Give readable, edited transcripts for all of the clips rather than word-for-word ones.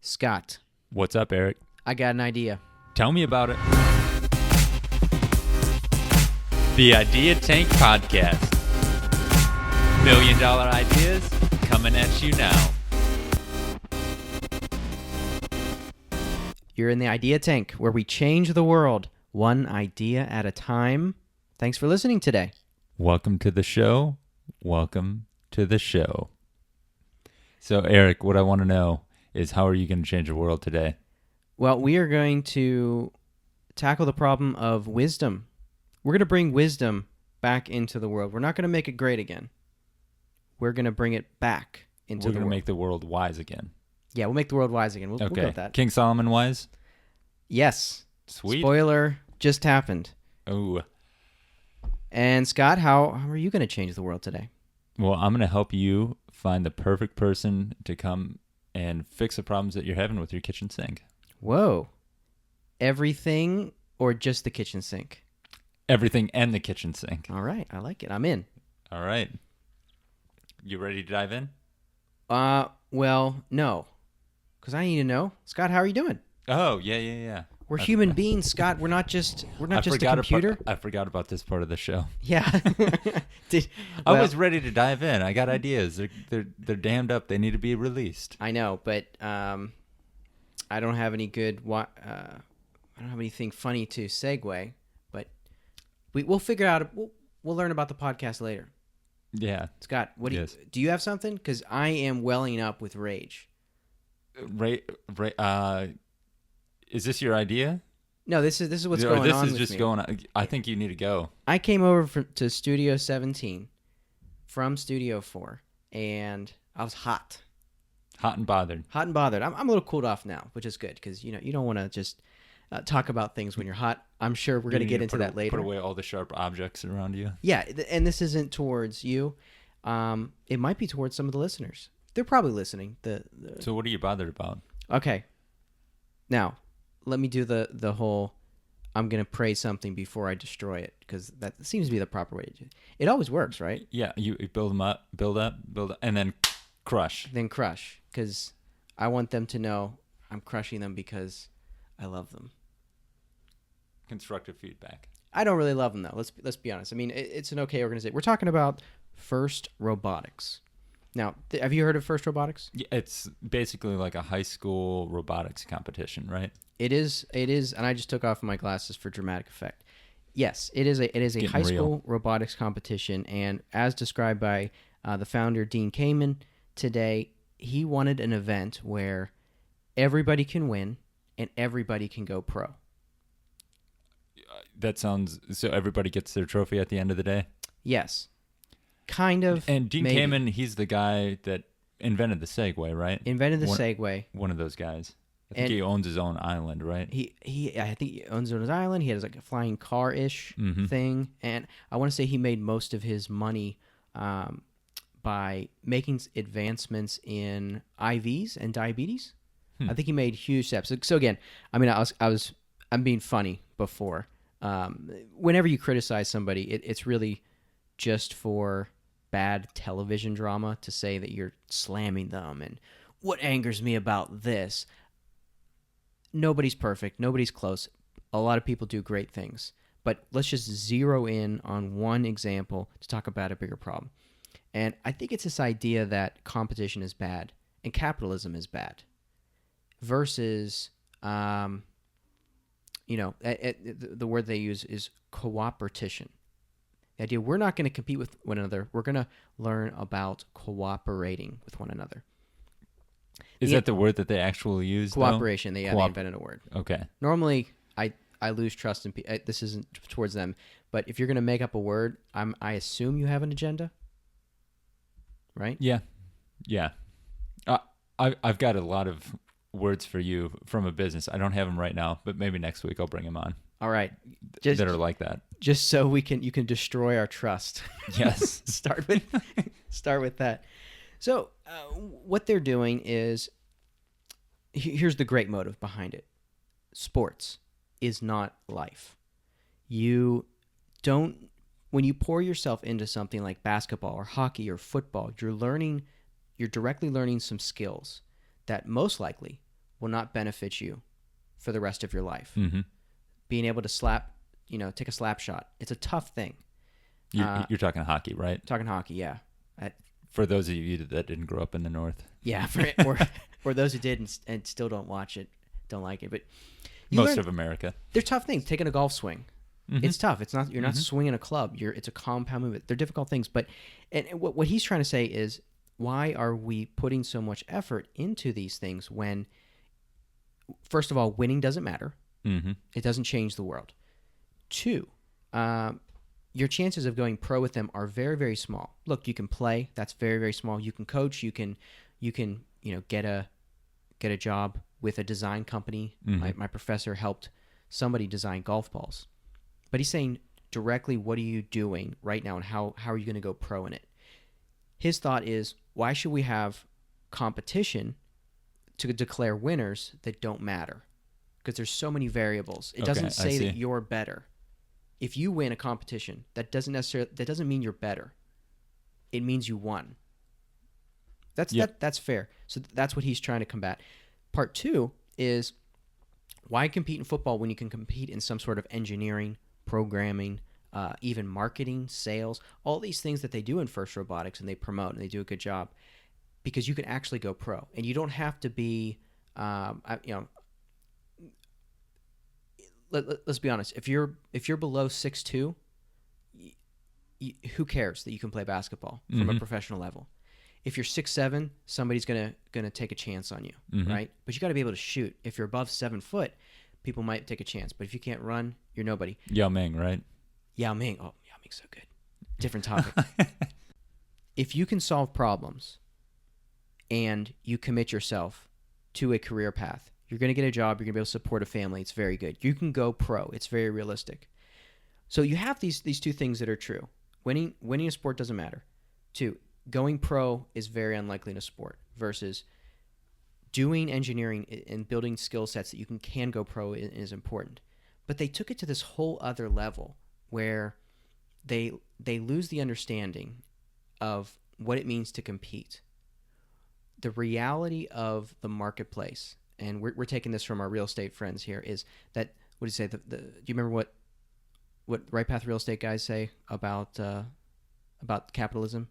Scott, What's up, Eric? I got an idea. Tell me about it. The Idea Tank Podcast. $1 million ideas coming at you now. You're in the Idea Tank, where we change the world one idea at a time. Thanks for listening today. Welcome to the show. Welcome to the show. So, Eric, what I want to know is how are you going to change the world today? Well, we are going to tackle the problem of wisdom. We're going to bring wisdom back into the world. We're not going to make it great again. We're going to bring it back into We're the going to world. make the world wise again. Yeah, we'll make the world wise again. We'll go with that. King Solomon wise? Yes. Sweet. Spoiler just happened. Oh. And Scott, how are you going to change the world today? Well, I'm going to help you find the perfect person to come and fix the problems that you're having with your kitchen sink. Whoa. Everything or just the kitchen sink? Everything and the kitchen sink. All right. I like it. I'm in. All right. You ready to dive in? Well, no. Because I need to know. Scott, how are you doing? Oh, yeah. We're human beings, Scott. We're not just a computer. I forgot about this part of the show. Yeah. I was ready to dive in. I got ideas. They're damned up. They need to be released. I know, but I don't have any good. I don't have anything funny to segue. But we'll figure out. We'll learn about the podcast later. Yeah. Scott, do you have something? Because I am welling up with rage. Is this your idea? No, this is what's going on. This is just going on. I think you need to go. I came over to Studio 17 from Studio 4, and I was hot. Hot and bothered. I'm a little cooled off now, which is good because you don't want to just talk about things when you're hot. I'm sure we're going to get into that later. Put away all the sharp objects around you. Yeah, and this isn't towards you. It might be towards some of the listeners. They're probably listening. So what are you bothered about? Okay. Now, let me do the whole I'm going to praise something before I destroy it, because that seems to be the proper way to do it. It always works, right? Yeah, you build them up, build up, and then crush. Then crush, because I want them to know I'm crushing them because I love them. Constructive feedback. I don't really love them, though. Let's be honest. I mean, it's an okay organization. We're talking about First Robotics. Now, have you heard of First Robotics? Yeah, it's basically like a high school robotics competition, right? It is, and I just took off my glasses for dramatic effect. Yes, it is a high school robotics competition, and as described by the founder, Dean Kamen, today, he wanted an event where everybody can win and everybody can go pro. That sounds... So everybody gets their trophy at the end of the day? Yes. Kind of. And Dean Kamen, he's the guy that invented the Segway, right? Invented the Segway. One of those guys. I think he owns his own island, right? I think he owns his own island. He has like a flying car-ish thing. And I want to say he made most of his money by making advancements in IVs and diabetes. I think he made huge steps. So again, I mean, I'm being funny before. Whenever you criticize somebody, it's really just for bad television drama to say that you're slamming them. And what angers me about this, nobody's perfect, nobody's close. A lot of people do great things, but let's just zero in on one example to talk about a bigger problem. And I think it's this idea that competition is bad and capitalism is bad versus the word they use is cooperation. The idea we're not going to compete with one another. We're going to learn about cooperating with one another. Is that the word that they actually use? Cooperation. They invented a word. Okay. Normally, I lose trust in people. This isn't towards them, but if you're going to make up a word, I assume you have an agenda, right? Yeah. I've got a lot of words for you from a business. I don't have them right now, but maybe next week I'll bring them on. All right. That are like that. Just so you can destroy our trust. Yes. Start with that. So what they're doing is, here's the great motive behind it. Sports is not life. You don't, when you pour yourself into something like basketball or hockey or football, you're directly learning some skills that most likely will not benefit you for the rest of your life. Mm-hmm. Being able to take a slap shot, it's a tough thing. You're talking hockey, right? Talking hockey, yeah. For those of you that didn't grow up in the North. Yeah, or those who did and still don't watch it, don't like it. But most of America. They're tough things. Taking a golf swing. Mm-hmm. It's tough. It's not. You're not swinging a club. It's a compound movement. They're difficult things. But what he's trying to say is, why are we putting so much effort into these things when, first of all, winning doesn't matter. Mm-hmm. It doesn't change the world. 2, your chances of going pro with them are very, very small. Look, you can play. That's very, very small. You can coach. You can get a job with a design company. Mm-hmm. My professor helped somebody design golf balls. But he's saying directly, what are you doing right now, and how are you going to go pro in it? His thought is, why should we have competition to declare winners that don't matter? Because there's so many variables. It doesn't say that you're better. If you win a competition, that doesn't mean you're better. It means you won. That's fair. So that's what he's trying to combat. Part 2 is, why compete in football when you can compete in some sort of engineering, programming, even marketing, sales, all these things that they do in FIRST Robotics, and they promote and they do a good job, because you can actually go pro, and you don't have to be, let's be honest. If you're below 6'2", who cares that you can play basketball from a professional level? If you're 6'7", somebody's gonna take a chance on you, right? But you got to be able to shoot. If you're above 7 foot, people might take a chance. But if you can't run, you're nobody. Yao Ming, right? Yao Ming. Oh, Yao Ming's so good. Different topic. If you can solve problems and you commit yourself to a career path, you're going to get a job. You're going to be able to support a family. It's very good. You can go pro. It's very realistic. So you have these 2 things that are true. Winning a sport doesn't matter. 2, going pro is very unlikely in a sport, versus doing engineering and building skill sets that you can go pro is important. But they took it to this whole other level where they lose the understanding of what it means to compete. The reality of the marketplace, and we're taking this from our real estate friends here, is that, what do you say? Do you remember what Right Path Real Estate guys say about capitalism?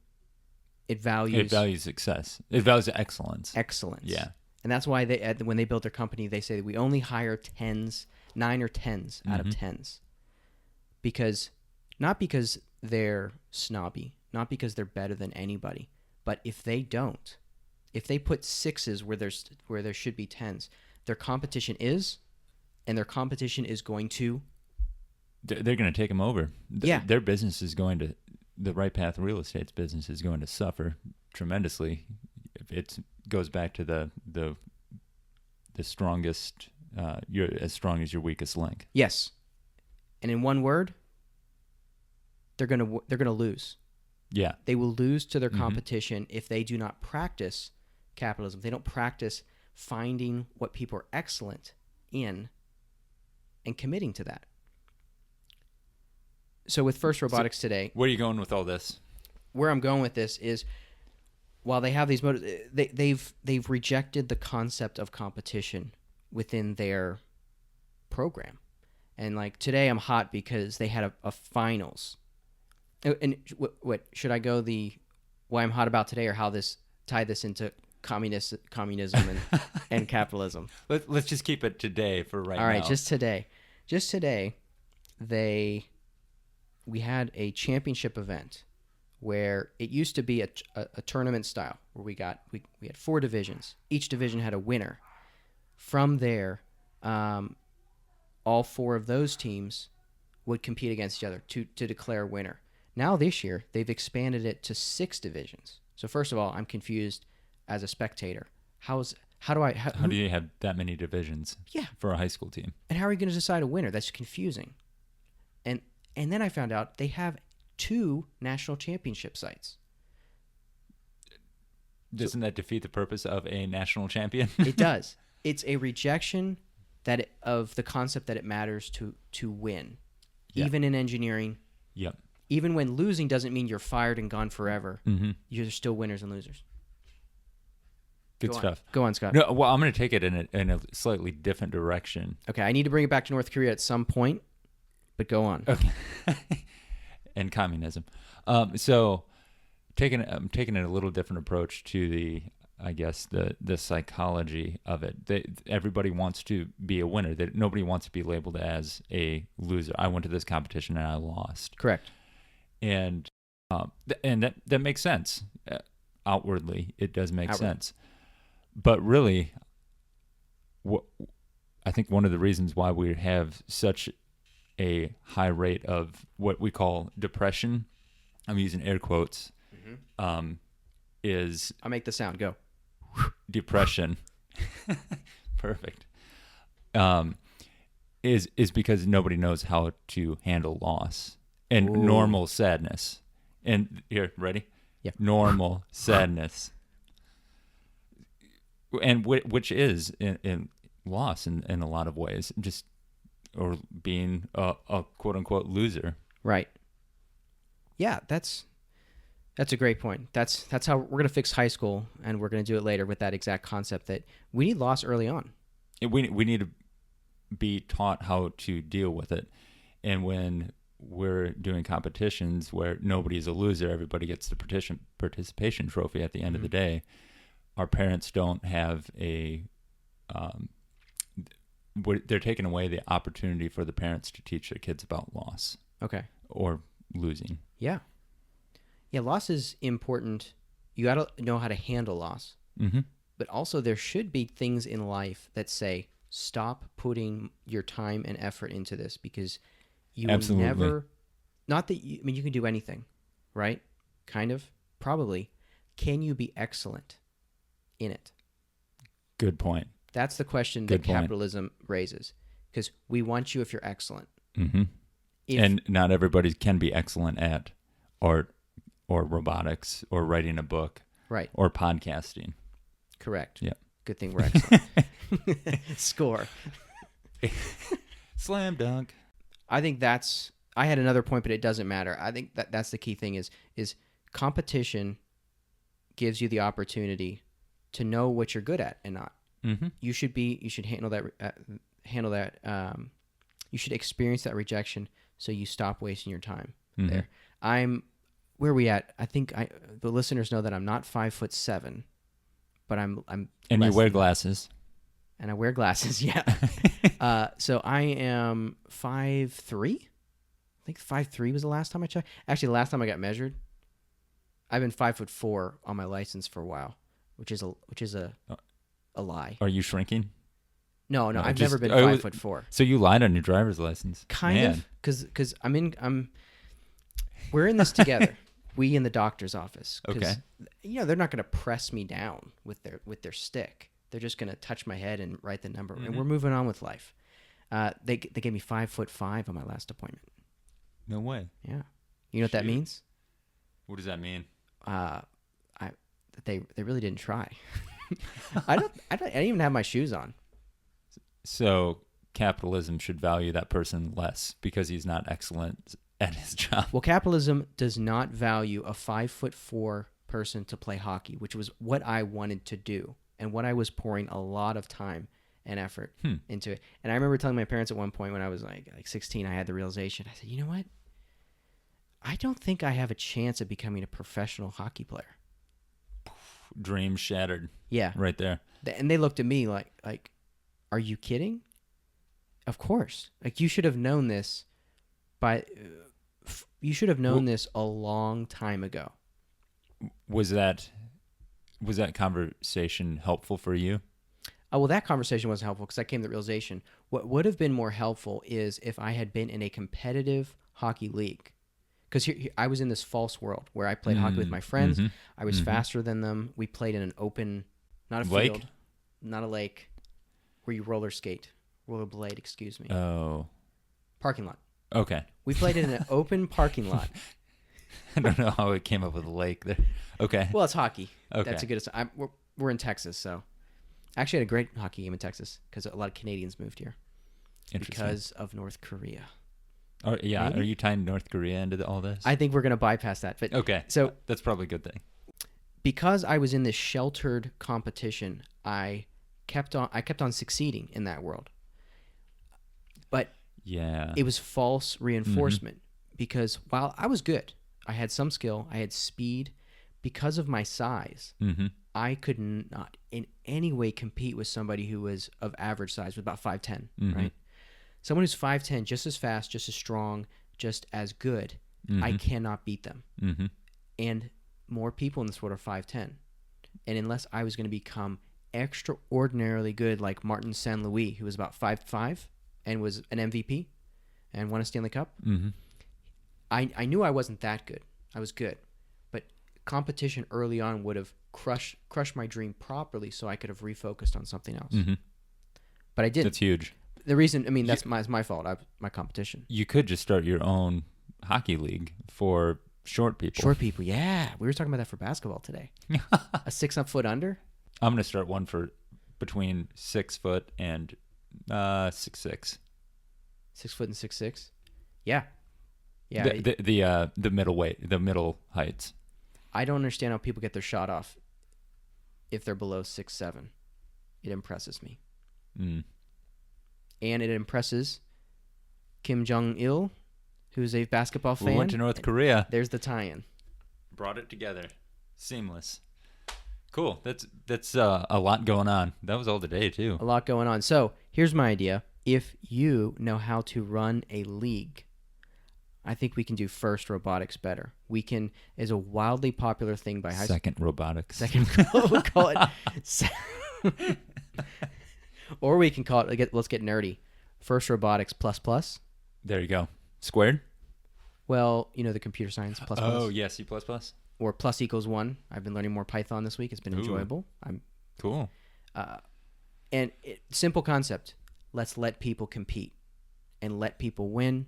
It values success. It values excellence. Excellence. Yeah. And that's why when they built their company, they say that we only hire 9 or 10s out of 10s. Not because they're snobby, not because they're better than anybody, but if they put 6s where there should be 10s, their competition is going to... They're going to take them over. Yeah. Their business is going to... The Right Path Real Estate's business is going to suffer tremendously. It goes back to the strongest. You're as strong as your weakest link. Yes, and in one word, they're gonna lose. Yeah, they will lose to their competition if they do not practice capitalism. They don't practice finding what people are excellent in and committing to that. So with FIRST Robotics today... Where are you going with all this? Where I'm going with this is, while they have these motives, they've rejected the concept of competition within their program. And like today I'm hot because they had a finals. And what should I go why I'm hot about today, or how tie this into communism and capitalism? Let's just keep it today for right now. All right, just today. We had a championship event where it used to be a tournament style, where we had 4 divisions. Each division had a winner. From there, all 4 of those teams would compete against each other to declare a winner. Now this year, they've expanded it to 6 divisions. So first of all, I'm confused as a spectator. How do you have that many divisions? Yeah. For a high school team? And how are you going to decide a winner? That's confusing. And then I found out they have 2 national championship sites. Doesn't that defeat the purpose of a national champion? It does. It's a rejection of the concept that it matters to win, even in engineering. Yep. Even when losing doesn't mean you're fired and gone forever. Mm-hmm. You're still winners and losers. Good stuff. Go on, Scott. No, well, I'm going to take it in a slightly different direction. Okay, I need to bring it back to North Korea at some point, but go on. Okay. And communism. So I'm taking a little different approach to the psychology of it. Everybody wants to be a winner. Nobody wants to be labeled as a loser. I went to this competition and I lost. Correct. And that makes sense. Outwardly, it does make sense. But really, I think one of the reasons why we have such a high rate of what we call depression, I'm using air quotes, is... I'll make the sound. Go. Depression. Perfect. Is because nobody knows how to handle loss and normal sadness. And here, ready? Yeah. Normal sadness. And which is in loss in a lot of ways, or being a quote unquote loser. Right. Yeah, that's a great point. That's how we're gonna fix high school, and we're gonna do it later with that exact concept that we need loss early on. We need to be taught how to deal with it, and when we're doing competitions where nobody's a loser, everybody gets the participation trophy at the end of the day. Our parents don't have they're taking away the opportunity for the parents to teach their kids about loss. Okay. Or losing. Yeah. Yeah, loss is important. You got to know how to handle loss. Mm-hmm. But also there should be things in life that say, stop putting your time and effort into this because you will never, not that you, I mean, you can do anything, right? Kind of, probably. Can you be excellent in it? Good point. That's the question that capitalism raises, because we want you if you're excellent. Mm-hmm. And not everybody can be excellent at art or robotics or writing a book, right? Or podcasting. Correct. Yeah. Good thing we're excellent. Score. Slam dunk. I think I had another point, but it doesn't matter. I think that's the key thing is competition gives you the opportunity to know what you're good at and not. Mm-hmm. You should handle that. You should experience that rejection so you stop wasting your time there. Where are we at? I think the listeners know that I'm not 5'7", but I'm. And you wear glasses. And I wear glasses. Yeah. So I am 5'3". I think 5'3" was the last time I checked. Actually, the last time I got measured, I've been 5'4" on my license for a while, which is a lie. Are you shrinking? No, I've never been 5'4". So you lied on your driver's license, kind of, because we're in this together. We in the doctor's office. Okay. They're not going to press me down with their stick. They're just going to touch my head and write the number, and we're moving on with life. They gave me 5'5" on my last appointment. No way. Yeah. You know what that means? What does that mean? They really didn't try. I didn't even have my shoes on. So capitalism should value that person less because he's not excellent at his job. Well, capitalism does not value a 5'4" person to play hockey, which was what I wanted to do and what I was pouring a lot of time and effort into it. And I remember telling my parents at one point when I was like 16, I had the realization. I said, you know what? I don't think I have a chance of becoming a professional hockey player. Dream shattered. Yeah. Right there. And they looked at me like, are you kidding? Of course. Like, you should have known this this a long time ago. Was that conversation helpful for you? Well, that conversation wasn't helpful because I came to the realization what would have been more helpful is if I had been in a competitive hockey league. Because here, I was in this false world where I played hockey with my friends. Mm-hmm. I was faster than them. We played in an open, not a field, not a lake, where you rollerblade, excuse me. Oh. Parking lot. Okay. We played in an open parking lot. I don't know how it came up with a lake there. Okay. Well, it's hockey. Okay. That's a good. We're in Texas, so I actually had a great hockey game in Texas because a lot of Canadians moved here because of North Korea. Oh, yeah. Maybe? Are you tying North Korea into all this? I think we're going to bypass that. But okay. So that's probably a good thing. because I was in this sheltered competition, I kept on succeeding in that world. But Yeah. it was false reinforcement because while I was good, I had some skill, I had speed, because of my size, I could not in any way compete with somebody who was of average size, with about 5'10", right? Someone who's 5'10", just as fast, just as strong, just as good, I cannot beat them. And more people in this world are 5'10". And unless I was going to become extraordinarily good, like Martin St. Louis, who was about 5'5", and was an MVP and won a Stanley Cup, I knew I wasn't that good. I was good. But competition early on would have crushed my dream properly, so I could have refocused on something else. But I didn't. That's huge. The reason, I mean, that's my fault. My competition. You could just start your own hockey league for short people. Short people, yeah. We were talking about that for basketball today. A 6 foot under? I'm going to start one for between 6 foot and 6'6". 6 foot and 6'6"? Yeah. Yeah. The middle weight, the middle heights. I don't understand how people get their shot off if they're below 6'7". It impresses me. And it impresses Kim Jong-il, who's a basketball fan. We went to North Korea. There's the tie-in. Brought it together. Seamless. Cool. That's a lot going on. That was all today, too. A lot going on. So here's my idea. If you know how to run a league, I think we can do First Robotics better. We can, is a wildly popular thing by high school. Second Robotics. We'll call it. Or we can call it, let's get nerdy, First Robotics ++. There you go. Squared? Well, you know the computer science ++. Oh, yeah, C++. Or plus equals 1. I've been learning more Python this week. It's been enjoyable. Cool. Simple concept. Let's let people compete and let people win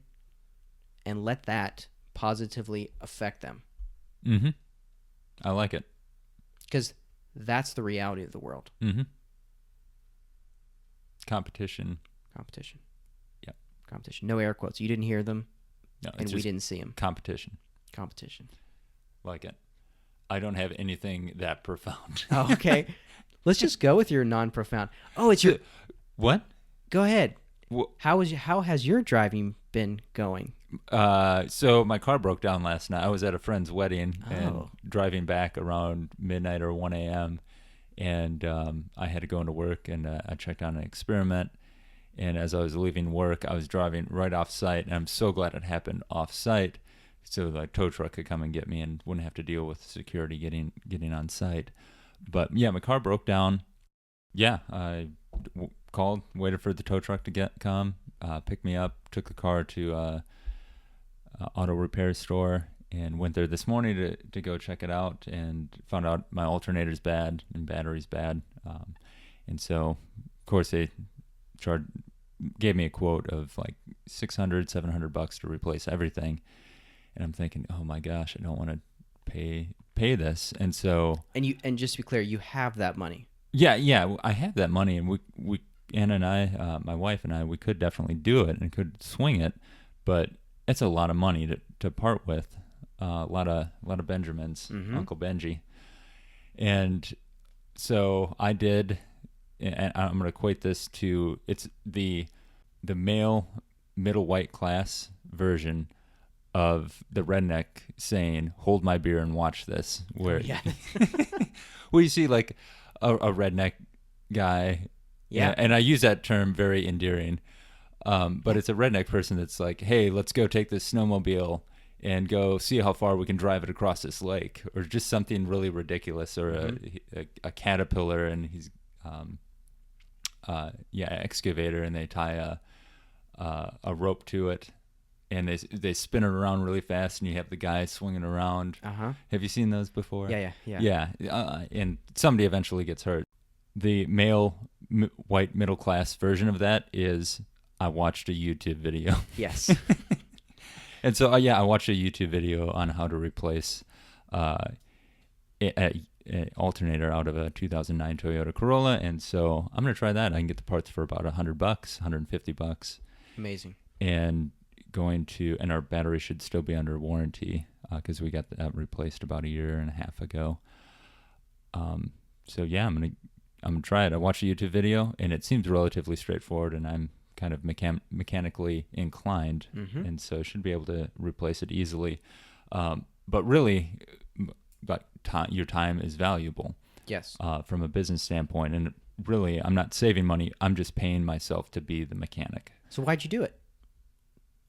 and let that positively affect them. I like it. Because that's the reality of the world. Competition. Yep. Competition. No air quotes. You didn't hear them, No, and we didn't see them. Competition. Like it. I don't have anything that profound. Oh, okay. Let's just go with your non-profound. Oh, it's your... What? Go ahead. How has your driving been going? So my car broke down last night. I was at a friend's wedding and driving back around midnight or 1 a.m. And I had to go into work, and I checked on an experiment. And as I was leaving work, I was driving right off site, and I'm so glad it happened off site, so the tow truck could come and get me and wouldn't have to deal with security getting on site. But yeah, my car broke down. Yeah, I called, waited for the tow truck to come, pick me up, took the car to a auto repair store, and went there this morning to go check it out, and found out my alternator's bad and battery's bad. And so, of course, they gave me a quote of like $600-$700 to replace everything. And I'm thinking, oh my gosh, I don't want to pay this. And so, and just to be clear, you have that money. Yeah, I have that money, and we Anna and I, my wife and I, we could definitely do it and could swing it, but it's a lot of money to part with. A lot of Benjamins, Uncle Benji. And so I did, and I'm going to equate this to, it's the male middle white class version of the redneck saying, "Hold my beer and watch this," where where you see like a redneck guy. Yeah. And I use that term very endearing. But it's a redneck person that's like, "Hey, let's go take this snowmobile and go see how far we can drive it across this lake," or just something really ridiculous, or a caterpillar, and he's excavator, and they tie a rope to it, and they spin it around really fast, and you have the guy swinging around. Have you seen those before? Yeah. And somebody eventually gets hurt. The male white middle class version of that is, I watched a YouTube video. Yes. And so, I watched a YouTube video on how to replace an alternator out of a 2009 Toyota Corolla, and so I'm going to try that. I can get the parts for about $100, $150. Amazing. And and our battery should still be under warranty because we got that replaced about 1.5 years ago. So yeah, I'm gonna try it. I watched a YouTube video, and it seems relatively straightforward, and I'm kind of mechanically inclined, and so should be able to replace it easily. But really, but your time is valuable. Yes. From a business standpoint, and really, I'm not saving money. I'm just paying myself to be the mechanic. So why'd you do it?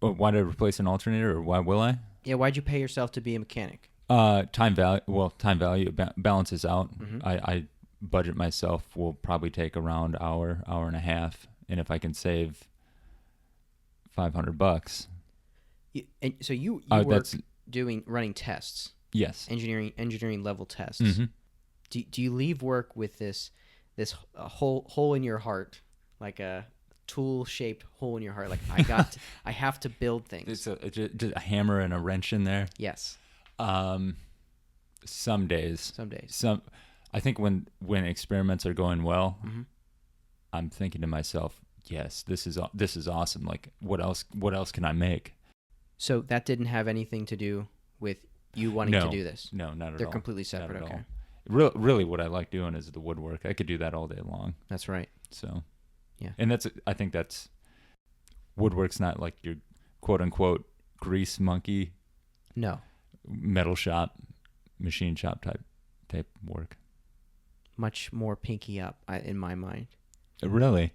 Well, why did I replace an alternator, or why will I? Yeah, why'd you pay yourself to be a mechanic? Time value. Well, time value balances out. I budget myself will probably take around hour and a half, and if I can save $500, And so you work that's running tests, yes, engineering level tests. Do you leave work with this hole in your heart, like a tool shaped hole in your heart? Like I have to build things. It's just a hammer and a wrench in there. Yes. Some days. Some. I think when experiments are going well, I'm thinking to myself, yes, this is awesome. Like, what else can I make? So that didn't have anything to do with you wanting to do this? No, not at all. They're completely separate. Okay. Really, what I like doing is the woodwork. I could do that all day long. That's right. So, yeah. And I think that's woodwork's not like your quote unquote grease monkey. No. Metal shop, machine shop type work. Much more pinky up in my mind. Really?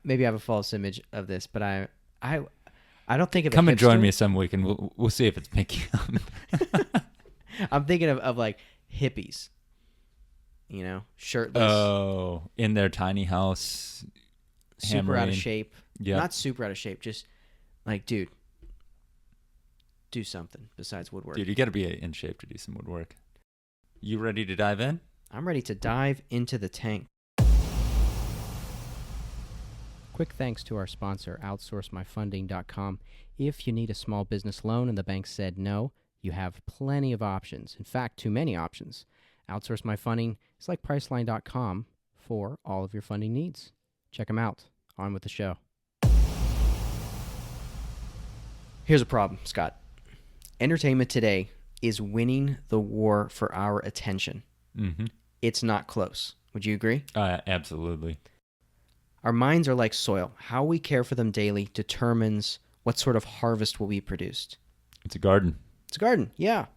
Maybe I have a false image of this, but I don't think of Come and join me some week, and we'll see if it's pinky up. I'm thinking of like hippies, shirtless. Oh, in their tiny house, super hammering. Out of shape. Yeah, not super out of shape. Just like, dude, do something besides woodwork. Dude, you got to be in shape to do some woodwork. You ready to dive in? I'm ready to dive into the tank. Quick thanks to our sponsor, OutsourceMyFunding.com. If you need a small business loan and the bank said no, you have plenty of options. In fact, too many options. Outsource My Funding is like priceline.com for all of your funding needs. Check them out. On with the show. Here's a problem, Scott. Entertainment today is winning the war for our attention. It's not close. Would you agree? Absolutely. Our minds are like soil. How we care for them daily determines what sort of harvest will be produced. It's a garden. It's a garden, yeah.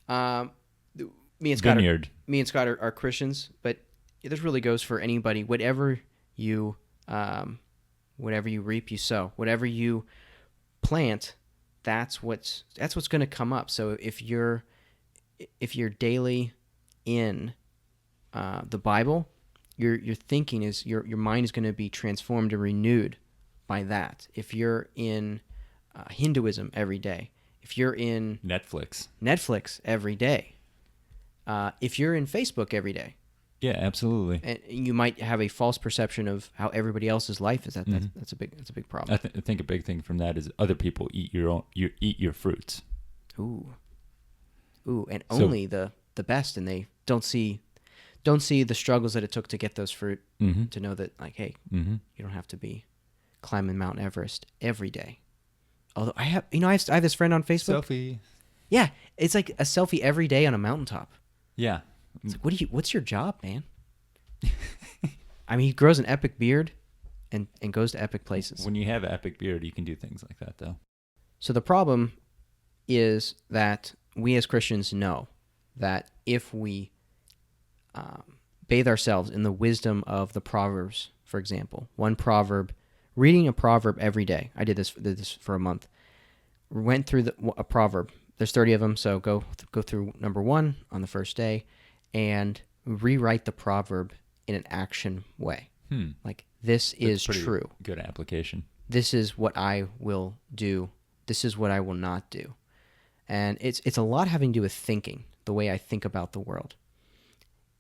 Me and Scott are Christians, but this really goes for anybody. Whatever you reap, you sow. Whatever you plant, that's what's going to come up. So if you're daily in the Bible, your thinking is your mind is going to be transformed and renewed by that. If you're in Hinduism every day, if you're in Netflix every day, if you're in Facebook every day, yeah, absolutely, and you might have a false perception of how everybody else's life is. That's a big problem. I think a big thing from that is other people eat your fruits. Ooh, and only the best, and they don't see the struggles that it took to get those fruit, to know that, like, hey, you don't have to be climbing Mount Everest every day. Although I have this friend on Facebook. Selfie. Yeah, it's like a selfie every day on a mountaintop. Yeah. It's like, what's your job, man? I mean, he grows an epic beard and goes to epic places. When you have an epic beard, you can do things like that, though. So the problem is that we as Christians know that if we bathe ourselves in the wisdom of the Proverbs, for example, reading a proverb every day. I did this for a month. Went through a proverb. There's 30 of them, so go through number 1 on the first day and rewrite the proverb in an action way. Like, this is true. Good application. This is what I will do. This is what I will not do. And it's a lot having to do with thinking, the way I think about the world.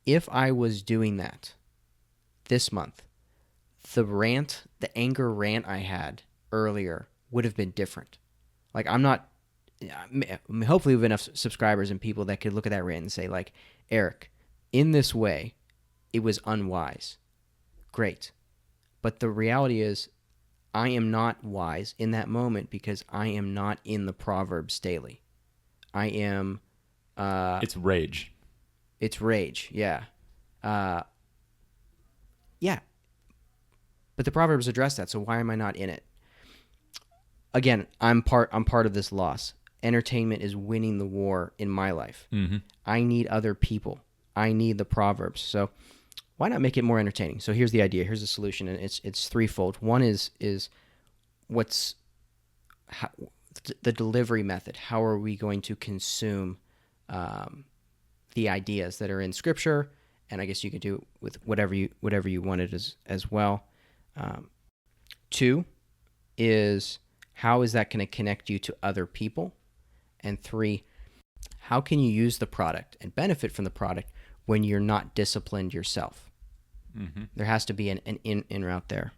If I was doing that this month, the anger rant I had earlier would have been different. Like, hopefully we have enough subscribers and people that could look at that rant and say, like, Eric, in this way, it was unwise. Great. But the reality is, I am not wise in that moment because I am not in the Proverbs daily. I am... it's rage. It's rage, yeah. Yeah, but the Proverbs address that. So why am I not in it? Again, I'm part of this loss. Entertainment is winning the war in my life. Mm-hmm. I need other people. I need the Proverbs. So why not make it more entertaining? So here's the idea. Here's the solution, and it's threefold. One is the delivery method. How are we going to consume the ideas that are in Scripture? And I guess you could do it with whatever you wanted as well. Two is, how is that going to connect you to other people? And three, how can you use the product and benefit from the product when you're not disciplined yourself? Mm-hmm. There has to be an in route there.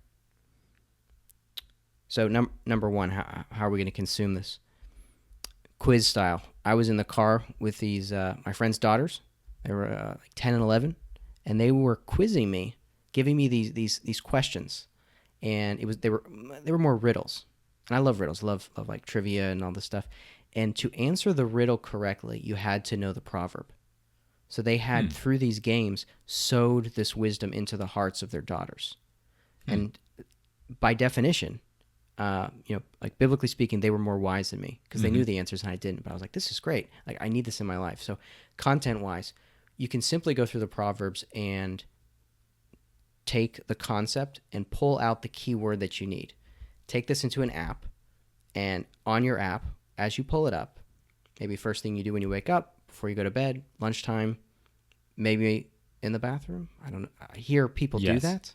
So number one, how are we going to consume this? Quiz style. I was in the car with these my friend's daughters. They were like 10 and 11, and they were quizzing me, giving me these questions, and they were more riddles. And I love riddles. I love like trivia and all this stuff. And to answer the riddle correctly, you had to know the proverb. So they had, through these games, sowed this wisdom into the hearts of their daughters. And by definition, like biblically speaking, they were more wise than me because they knew the answers and I didn't. But I was like, this is great. Like, I need this in my life. So content-wise, you can simply go through the Proverbs and take the concept and pull out the keyword that you need. Take this into an app, and on your app, as you pull it up, maybe first thing you do when you wake up, before you go to bed, lunchtime, maybe in the bathroom. I don't know. I hear people do that.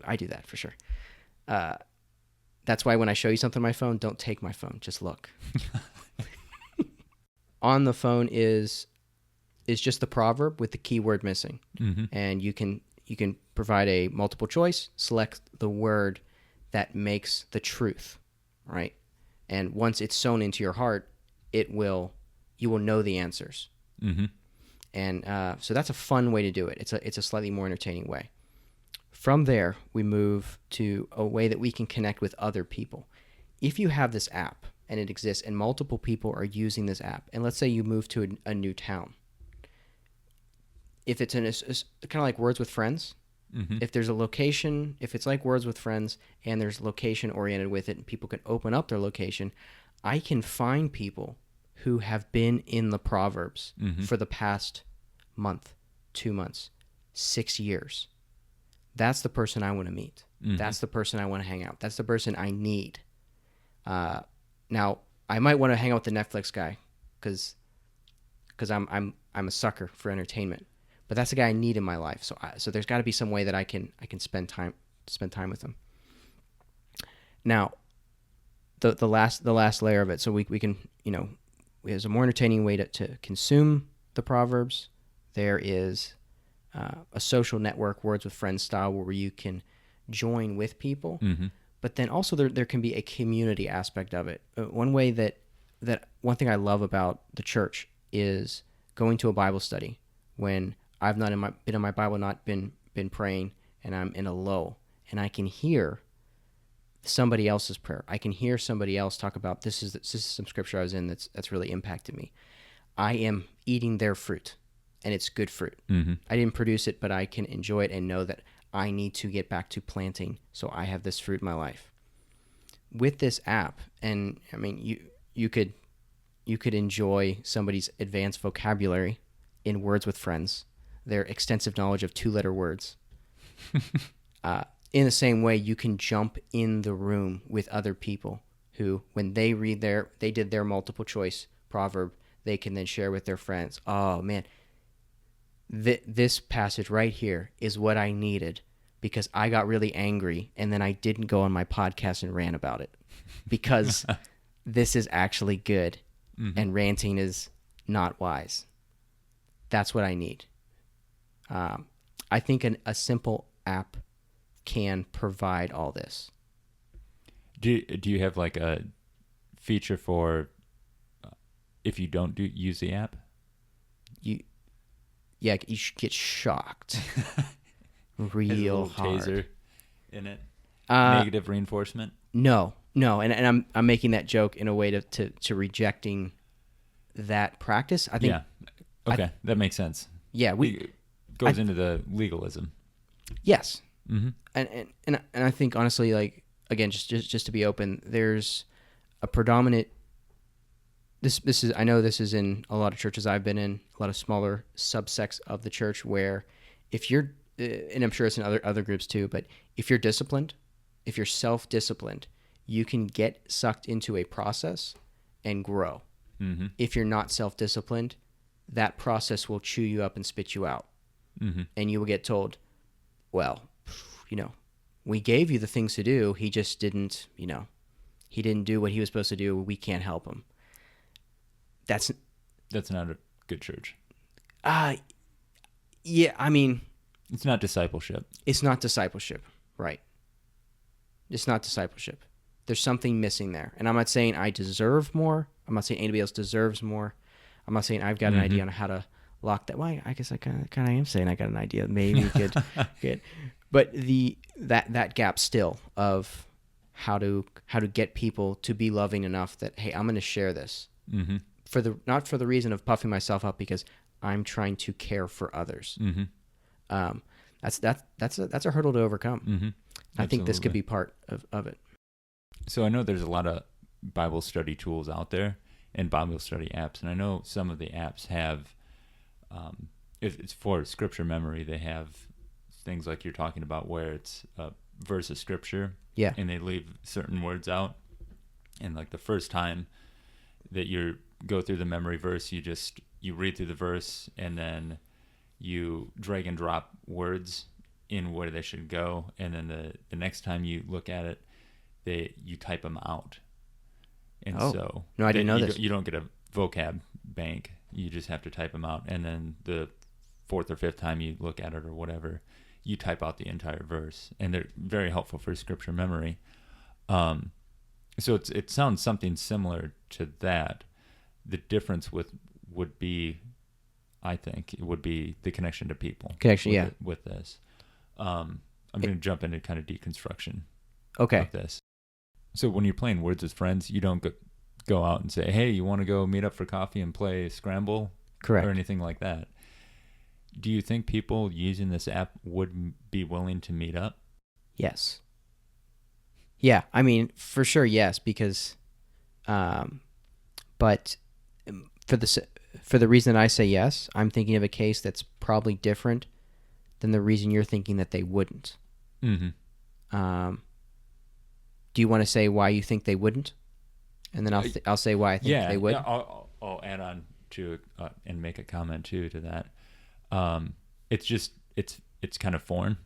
I do that for sure. That's why when I show you something on my phone, don't take my phone. Just look. On the phone is just the proverb with the keyword missing. Mm-hmm. And you can provide a multiple choice, select the word that makes the truth, right? And once it's sown into your heart, you will know the answers. Mm-hmm. And so that's a fun way to do it. It's a slightly more entertaining way. From there, we move to a way that we can connect with other people. If you have this app and it exists and multiple people are using this app, and let's say you move to a new town, if it's kind of like Words with Friends, if there's a location, if it's like Words with Friends and there's location oriented with it and people can open up their location, I can find people who have been in the Proverbs for the past month, 2 months, 6 years. That's the person I want to meet. Mm-hmm. That's the person I want to hang out. That's the person I need. Now, I might want to hang out with the Netflix guy because I'm a sucker for entertainment. But that's the guy I need in my life. So there's got to be some way that I can spend time with him. Now, the last layer of it, so we can, there's a more entertaining way to consume the Proverbs. There is a social network, Words with Friends style, where you can join with people. Mm-hmm. But then also there can be a community aspect of it. One way that one thing I love about the church is going to a Bible study when I've not been in my Bible, not been praying, and I'm in a lull, and I can hear somebody else's prayer. I can hear somebody else talk about this is some scripture I was in that's really impacted me. I am eating their fruit, and it's good fruit. Mm-hmm. I didn't produce it, but I can enjoy it and know that I need to get back to planting so I have this fruit in my life. With this app, and I mean, you could enjoy somebody's advanced vocabulary in Words with Friends, their extensive knowledge of 2-letter words. In the same way, you can jump in the room with other people who, when they did their multiple choice proverb, they can then share with their friends. Oh man, this passage right here is what I needed because I got really angry and then I didn't go on my podcast and rant about it because this is actually good and ranting is not wise. That's what I need. I think a simple app can provide all this. Do you have like a feature for if you don't use the app? You should get shocked real hard. Taser in it. Negative reinforcement. No, and I'm making that joke in a way to rejecting that practice. I think. Yeah. Okay, that makes sense. Yeah, goes into the legalism. Yes. Mm-hmm. And I think honestly, like, again, just to be open, there's a predominant. This is, I know this is in a lot of churches I've been in, a lot of smaller subsects of the church, where if you're, and I'm sure it's in other groups too, but if you're disciplined, if you're self-disciplined, you can get sucked into a process and grow. Mm-hmm. If you're not self-disciplined, that process will chew you up and spit you out. Mm-hmm. And you will get told, well, we gave you the things to do. He just didn't, he didn't do what he was supposed to do. We can't help him. That's not a good church. Yeah, I mean, it's not discipleship. It's not discipleship, right? It's not discipleship. There's something missing there. And I'm not saying I deserve more. I'm not saying anybody else deserves more. I'm not saying I've got an idea on how to lock that. Well, I guess I kind of am saying I got an idea. Maybe could get, but that gap still of how to get people to be loving enough that, hey, I'm going to share this not for the reason of puffing myself up, because I'm trying to care for others. That's a hurdle to overcome. I think this could be part of it. So I know there's a lot of Bible study tools out there and Bible study apps, and I know some of the apps have, if it's for scripture memory, they have things like you're talking about where it's a verse of scripture, and they leave certain words out, and like the first time that you go through the memory verse, you read through the verse, and then you drag and drop words in where they should go, and then the next time you look at it, you type them out. And so no, I didn't know this. You don't get a vocab bank. You just have to type them out, and then the fourth or fifth time you look at it or whatever, you type out the entire verse, and they're very helpful for scripture memory. So it sounds something similar to that. The difference would be, I think, it would be the connection to people. With this. I'm going to jump into kind of deconstruction of this. So when you're playing Words with Friends, you don't go out and say, hey, you want to go meet up for coffee and play Scramble? Correct. Or anything like that. Do you think people using this app would be willing to meet up? Yes. Yeah, I mean, for sure, yes, because, but for the reason I say yes, I'm thinking of a case that's probably different than the reason you're thinking that they wouldn't. Do you want to say why you think they wouldn't? And then I'll say why I think they would. Yeah, I'll add on to and make a comment too to that. It's just it's kind of foreign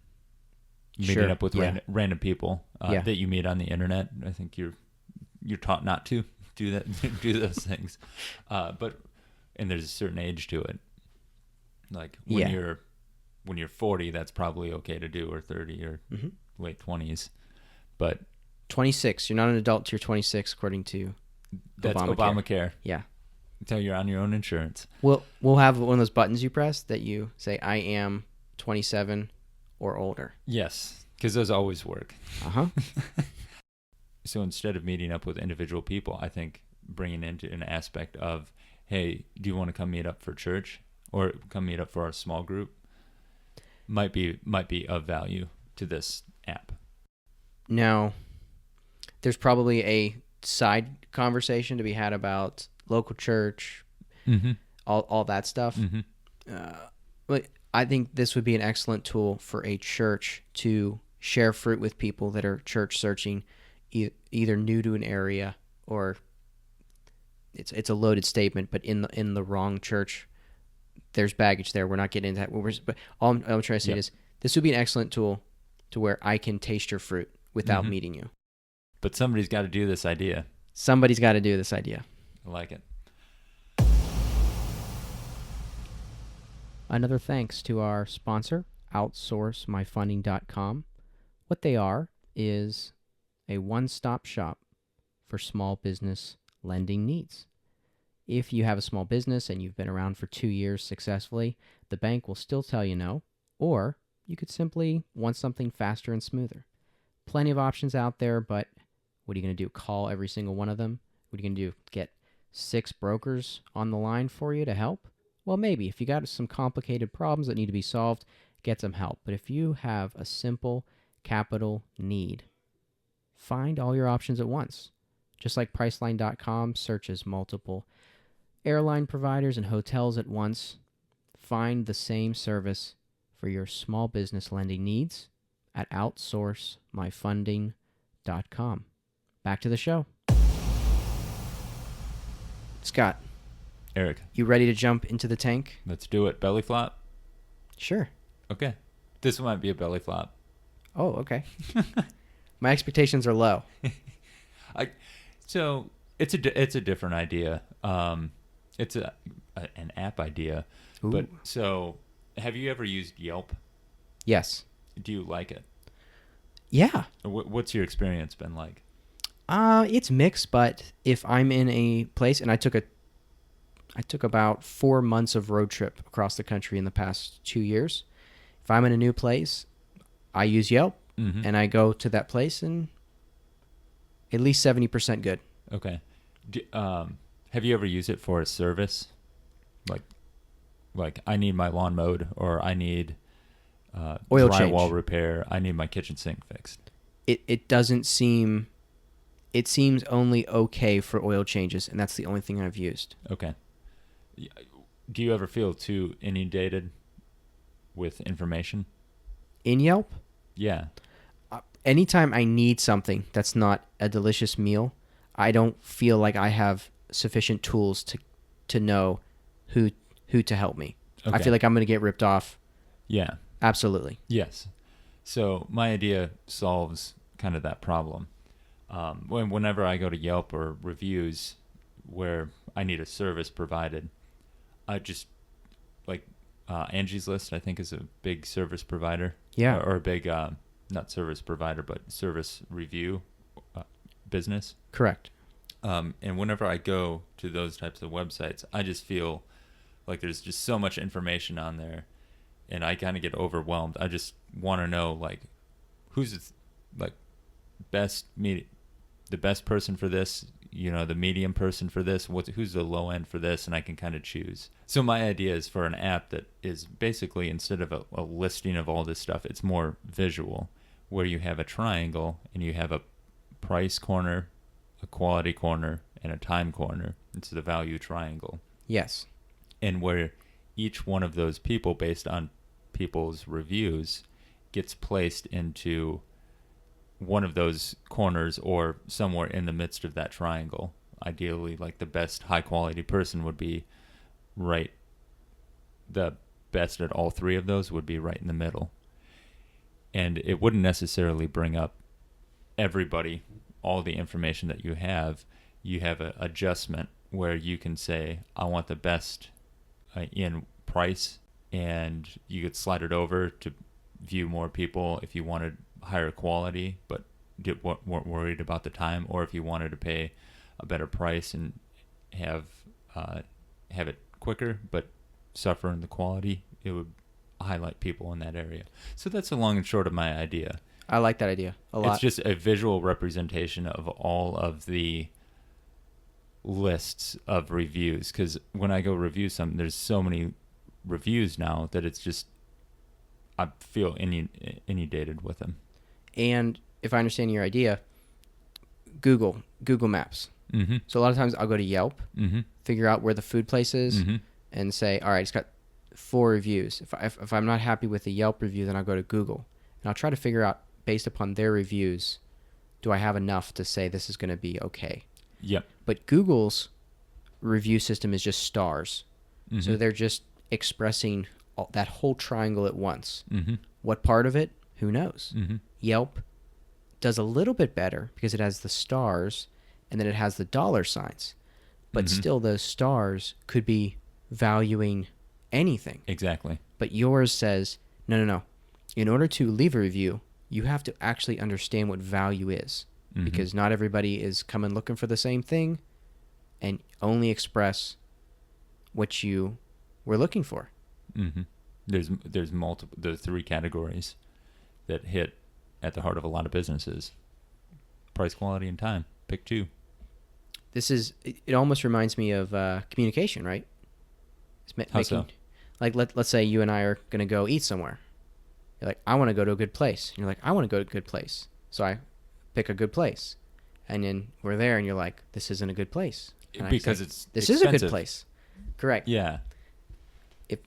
meeting up with random people that you meet on the internet. I think you're taught not to do that, do those things. And there's a certain age to it. Like when you're 40, that's probably okay to do, or 30, or late 20s. But 26, you're not an adult till you're 26, according to Obamacare. Yeah. Until you're on your own insurance. We'll have one of those buttons you press that you say, I am 27 or older. Yes, because those always work. Uh-huh. So instead of meeting up with individual people, I think bringing into an aspect of, hey, do you want to come meet up for church or come meet up for our small group? Might be of value to this app. Now, there's probably a side conversation to be had about local church, all that stuff. But I think this would be an excellent tool for a church to share fruit with people that are church searching, either new to an area, or it's a loaded statement, but in the wrong church. There's baggage there. We're not getting into that. But all I'm trying to say is this would be an excellent tool to where I can taste your fruit without meeting you. But somebody's got to do this idea. Somebody's got to do this idea. I like it. Another thanks to our sponsor, OutsourceMyFunding.com. What they are is a one-stop shop for small business lending needs. If you have a small business and you've been around for 2 years successfully, the bank will still tell you no, or you could simply want something faster and smoother. Plenty of options out there, but what are you going to do? Call every single one of them? What are you going to do? Get 6 brokers on the line for you to help? Well, maybe. If you got some complicated problems that need to be solved, get some help. But if you have a simple capital need, find all your options at once. Just like priceline.com searches multiple airline providers and hotels at once, find the same service for your small business lending needs at outsourcemyfunding.com. Back to the show. Scott, Eric, you ready to jump into the tank? let's do it. Belly flop? Sure. Okay. This might be a belly flop. Oh, okay. My expectations are low. So it's a different idea. It's an app idea. Ooh. But so have you ever used Yelp? Yes. Do you like it? Yeah. What's your experience been like? It's mixed, but if I'm in a place, and I took about 4 months of road trip across the country in the past 2 years. If I'm in a new place, I use Yelp, and I go to that place, and at least 70% good. Okay. Have you ever used it for a service? Like I need my lawn mowed, or I need Oil drywall change. repair. I need my kitchen sink fixed. It doesn't seem... It seems only okay for oil changes, and that's the only thing I've used. Okay. Do you ever feel too inundated with information? In Yelp, Yeah. anytime I need something that's not a delicious meal, I don't feel like I have sufficient tools to know who to help me. Okay. I feel like I'm going to get ripped off. Yeah. Absolutely. Yes. So my idea solves kind of that problem. Whenever I go to Yelp or reviews where I need a service provided, I just like Angie's List, I think, is a big service provider. Yeah. Or a big, not service provider, but service review business. Correct. And whenever I go to those types of websites, I just feel like there's just so much information on there, and I kind of get overwhelmed. I just want to know, like, who's like the best person for this, the medium person for this, who's the low end for this, and I can kind of choose. So my idea is for an app that is basically, instead of a listing of all this stuff, it's more visual, where you have a triangle and you have a price corner, a quality corner, and a time corner. It's the value triangle. Yes. And where each one of those people, based on people's reviews, gets placed into one of those corners or somewhere in the midst of that triangle. Ideally, like the best high quality person would be right. The best at all three of those would be right in the middle. And it wouldn't necessarily bring up everybody, all the information that you have. You have an adjustment where you can say, I want the best in price, and you could slide it over to view more people if you wanted higher quality but weren't worried about the time, or if you wanted to pay a better price and have it quicker but suffer in the quality, it would highlight people in that area. So that's the long and short of my idea. I like that idea a lot. It's just a visual representation of all of the lists of reviews, because when I go review something, there's so many reviews now that it's just, I feel inundated with them. And if I understand your idea, Google Maps. Mm-hmm. So a lot of times I'll go to Yelp, figure out where the food place is, Mm-hmm. and say, all right, it's got 4 reviews. If I'm not happy with the Yelp review, then I'll go to Google. And I'll try to figure out, based upon their reviews, do I have enough to say this is going to be okay? Yep. But Google's review system is just stars. Mm-hmm. So they're just expressing that whole triangle at once. Mm-hmm. What part of it? Who knows? Mm-hmm. Yelp does a little bit better because it has the stars and then it has the dollar signs. But still, those stars could be valuing anything. Exactly. But yours says, no. In order to leave a review, you have to actually understand what value is. Mm-hmm. Because not everybody is coming looking for the same thing, and only express what you were looking for. Mm-hmm. There's multiple. There's 3 categories that hit at the heart of a lot of businesses: price, quality, and time. Pick 2. It almost reminds me of communication, right? How so? Like let's say you and I are gonna go eat somewhere. You're like, I want to go to a good place. And you're like, I want to go to a good place. So I pick a good place, and then we're there, and you're like, this isn't a good place. And Because say, it's this expensive. is a good place. Correct. Yeah.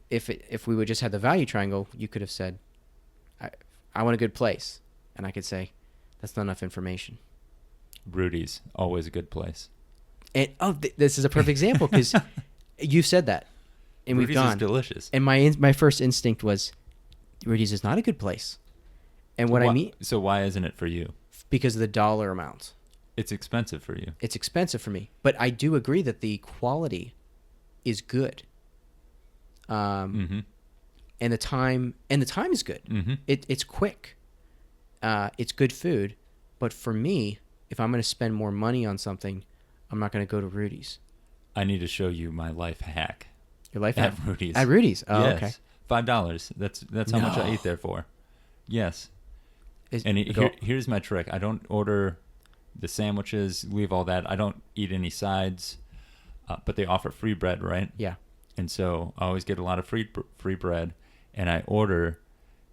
If we would just had the value triangle, you could have said, I want a good place, and I could say, that's not enough information. Rudy's, always a good place. And this is a perfect example because you said that, and Rudy's we've gone. is delicious. And my first instinct was, Rudy's is not a good place. And what I mean, so why isn't it for you? Because of the dollar amount. It's expensive for you. It's expensive for me, but I do agree that the quality is good. And the time is good. Mm-hmm. It's quick. It's good food, but for me, if I'm going to spend more money on something, I'm not going to go to Rudy's. I need to show you my life hack. Your life at hack? Rudy's. At Rudy's. Oh, yes. okay. $5. That's how much I eat there for. Yes. Here's my trick. I don't order the sandwiches, leave all that. I don't eat any sides, but they offer free bread, right? Yeah. And so I always get a lot of free bread, and I order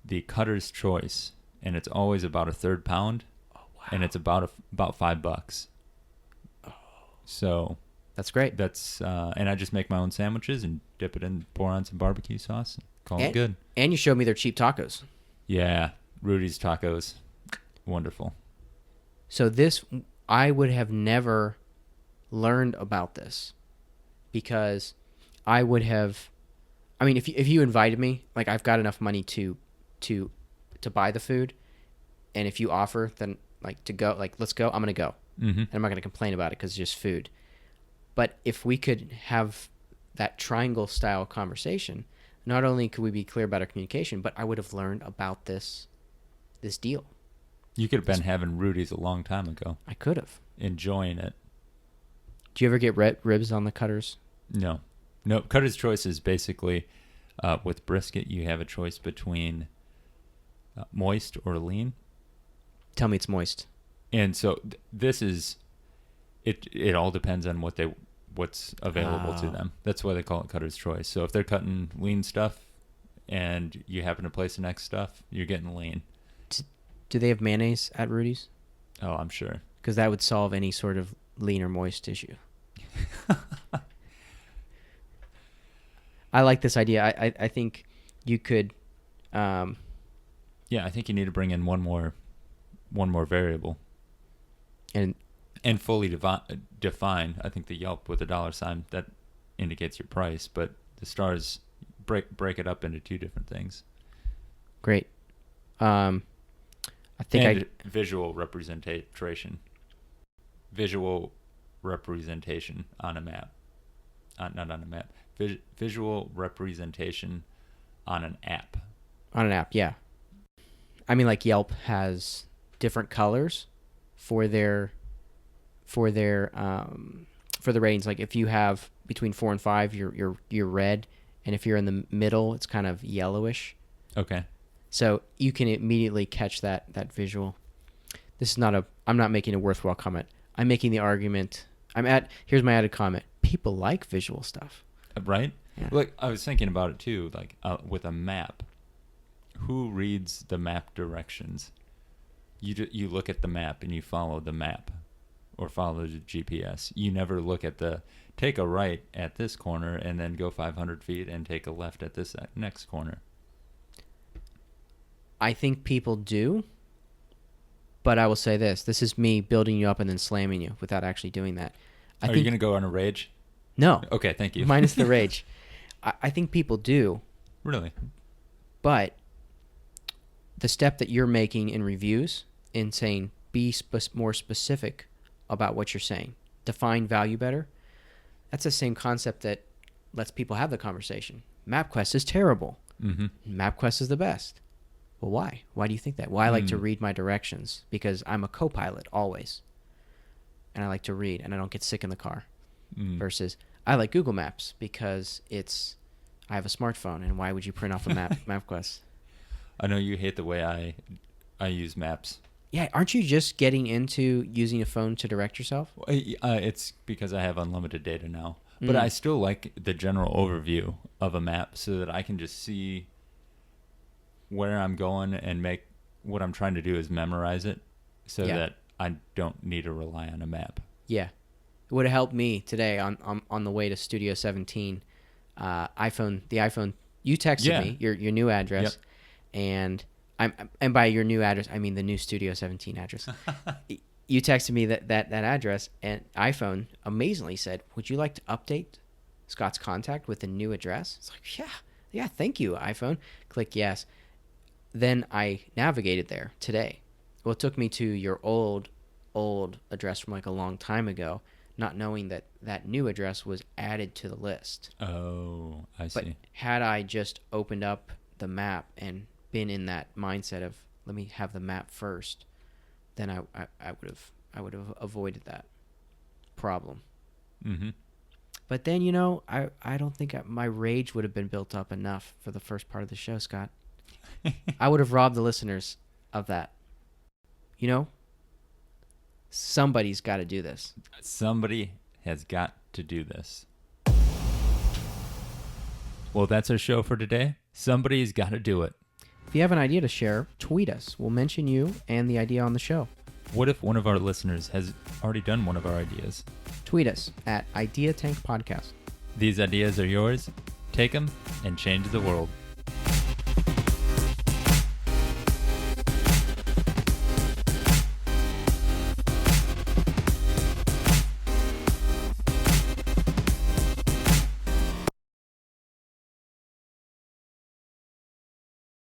the Cutter's Choice, and it's always about a third pound, and it's about $5. Oh. So that's great. That's and I just make my own sandwiches and dip it in, pour on some barbecue sauce, and call it good. And you showed me their cheap tacos. Yeah, Rudy's tacos, wonderful. So I would have never learned about this because I would have. I mean, if you invited me, like I've got enough money to buy the food, and if you offer, then like to go, like let's go, I'm gonna go, and I'm not gonna complain about it because it's just food. But if we could have that triangle style conversation, not only could we be clear about our communication, but I would have learned about this deal. You could have been having Rudy's a long time ago. I could have. Enjoying it. Do you ever get ribs on the Cutters? No. Cutter's Choice is basically, with brisket, you have a choice between moist or lean. Tell me it's moist. And so this is, it all depends on what's available to them. That's why they call it Cutter's Choice. So if they're cutting lean stuff and you happen to place the next stuff, you're getting lean. Do they have mayonnaise at Rudy's? Oh, I'm sure. Because that would solve any sort of lean or moist issue. I like this idea. I think you could. Yeah, I think you need to bring in one more variable. And fully define. I think the Yelp with a $sign, that indicates your price, but the stars break it up into two different things. Great. I think visual representation. Visual representation on a map. Not on a map. Visual representation on an app. On an app, yeah. I mean, like Yelp has different colors for their ratings. Like if you have between 4 and 5, you're red, and if you're in the middle, it's kind of yellowish. Okay. So you can immediately catch that visual. This is not I'm not making a worthwhile comment. I'm making the argument. Here's my added comment. People like visual stuff. Right? Yeah. Look, I was thinking about it too, like with a map. Who reads the map directions? You look at the map and you follow the map or follow the GPS. You never look at take a right at this corner and then go 500 feet and take a left at this next corner. I think people do, but I will say this. This is me building you up and then slamming you without actually doing that. Are you going to go on a rage? No. Okay, thank you. Minus the rage. I think people do. Really? But the step that you're making in reviews in saying be more specific about what you're saying, define value better, that's the same concept that lets people have the conversation. MapQuest is terrible. Mm-hmm. MapQuest is the best. Well, why? Why do you think that? Well, I like to read my directions because I'm a co-pilot always. And I like to read and I don't get sick in the car. Versus I like Google Maps because I have a smartphone, and why would you print off a MapQuest? I know you hate the way I use maps. Yeah, aren't you just getting into using a phone to direct yourself? It's because I have unlimited data now. But I still like the general overview of a map so that I can just see where I'm going and make what I'm trying to do is memorize it so that I don't need to rely on a map. Yeah. It would have helped me today on the way to Studio 17. The iPhone, you texted me your new address, and by your new address, I mean the new Studio 17 address. You texted me that address, and iPhone amazingly said, "Would you like to update Scott's contact with the new address?" It's like, yeah, thank you, iPhone. Click yes. Then I navigated there today. Well, it took me to your old address from like a long time ago, not knowing that new address was added to the list. Oh, I see. But had I just opened up the map and been in that mindset of let me have the map first, then I would have avoided that problem. Mm-hmm. But then I don't think my rage would have been built up enough for the first part of the show, Scott. I would have robbed the listeners of that. Somebody's got to do this. Somebody has got to do this. Well, that's our show for today. Somebody's got to do it. If you have an idea to share, tweet us. We'll mention you and the idea on the show. What if one of our listeners has already done one of our ideas? Tweet us at Idea Tank Podcast. These ideas are yours. Take them and change the world.